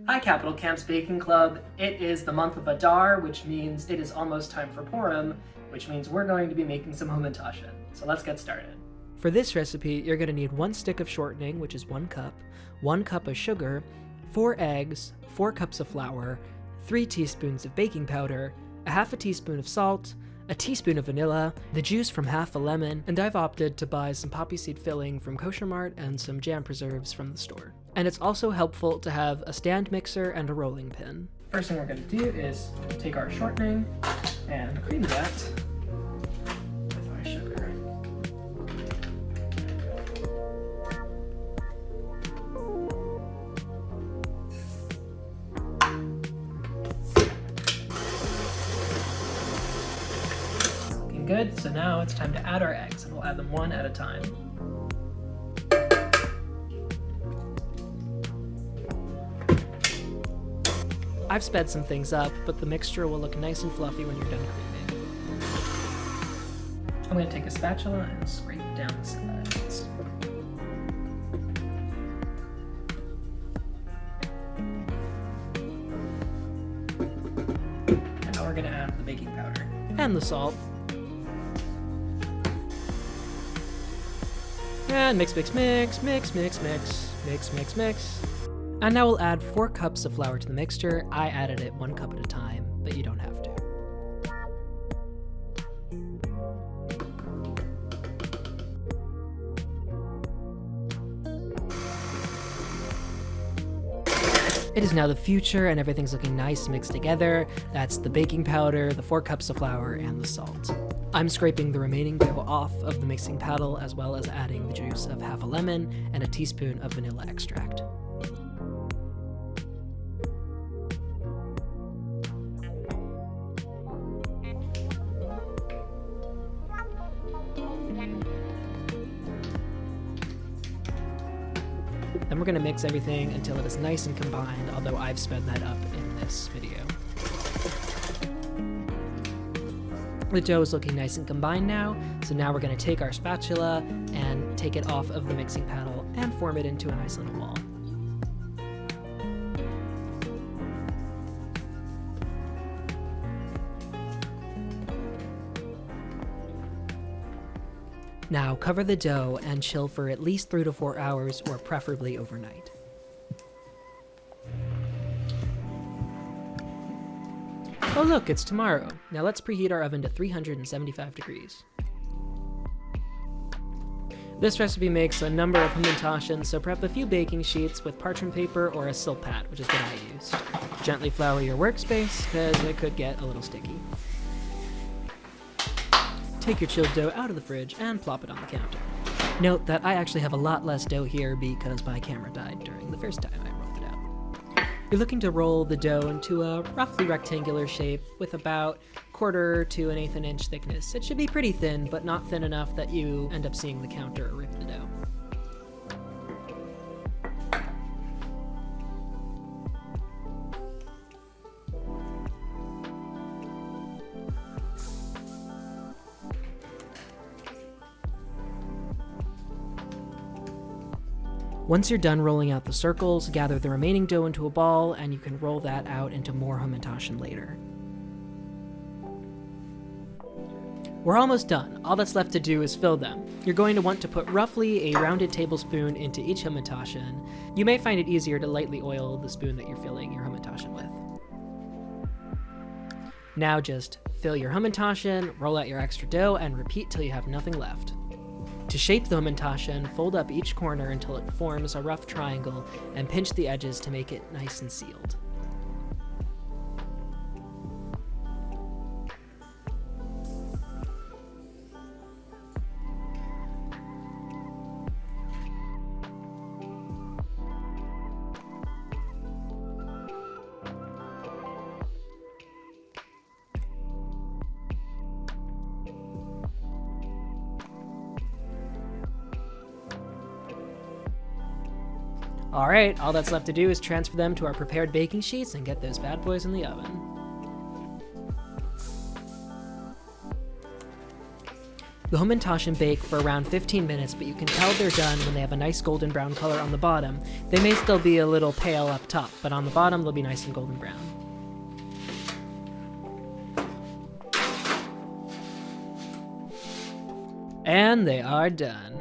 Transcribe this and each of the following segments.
Hi Capital Camps Baking Club. It is the month of Adar, which means it is almost time for Purim, which means we're going to be making some Hamantaschen. So let's get started. For this recipe, you're going to need 1 stick of shortening, which is 1 cup, 1 cup of sugar, 4 eggs, 4 cups of flour, 3 teaspoons of baking powder, a half a teaspoon of salt, a teaspoon of vanilla, the juice from half a lemon, and I've opted to buy some poppy seed filling from KosherMart and some jam preserves from the store. And it's also helpful to have a stand mixer and a rolling pin. First thing we're going to do is take our shortening and cream that with our sugar. Looking good, so now it's time to add our eggs, and we'll add them one at a time. I've sped some things up, but the mixture will look nice and fluffy when you're done creaming. I'm going to take a spatula and scrape down the sides. And now we're going to add the baking powder. And the salt. And mix, mix, mix, mix, mix, mix, mix, mix, mix. And now we'll add 4 cups of flour to the mixture. I added it 1 cup at a time, but you don't have to. It is now the future and everything's looking nice mixed together. That's the baking powder, the 4 cups of flour, and the salt. I'm scraping the remaining dough off of the mixing paddle, as well as adding the juice of half a lemon and a teaspoon of vanilla extract. Then we're going to mix everything until it is nice and combined, although I've sped that up in this video. The dough is looking nice and combined now, so now we're going to take our spatula and take it off of the mixing paddle and form it into a nice little ball. Now cover the dough and chill for at least 3 to 4 hours, or preferably overnight. Oh look, it's tomorrow. Now let's preheat our oven to 375 degrees. This recipe makes a number of Hamantaschen, so prep a few baking sheets with parchment paper or a silk pad, which is what I used. Gently flour your workspace, because it could get a little sticky. Take your chilled dough out of the fridge and plop it on the counter. Note that I actually have a lot less dough here because my camera died during the first time I rolled it out. You're looking to roll the dough into a roughly rectangular shape with about 1/4 to 1/8 inch thickness. It should be pretty thin, but not thin enough that you end up seeing the counter rip the dough. Once you're done rolling out the circles, gather the remaining dough into a ball, and you can roll that out into more Hamantaschen later. We're almost done. All that's left to do is fill them. You're going to want to put roughly a rounded tablespoon into each Hamantaschen. You may find it easier to lightly oil the spoon that you're filling your Hamantaschen with. Now just fill your Hamantaschen, roll out your extra dough, and repeat till you have nothing left. To shape the Hamantaschen, fold up each corner until it forms a rough triangle and pinch the edges to make it nice and sealed. Alright, all that's left to do is transfer them to our prepared baking sheets and get those bad boys in the oven. The Hamantaschen bake for around 15 minutes, but you can tell they're done when they have a nice golden brown color on the bottom. They may still be a little pale up top, but on the bottom they'll be nice and golden brown. And they are done.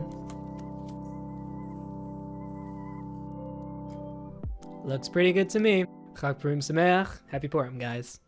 Looks pretty good to me. Chag Purim Sameach. Happy Purim, guys.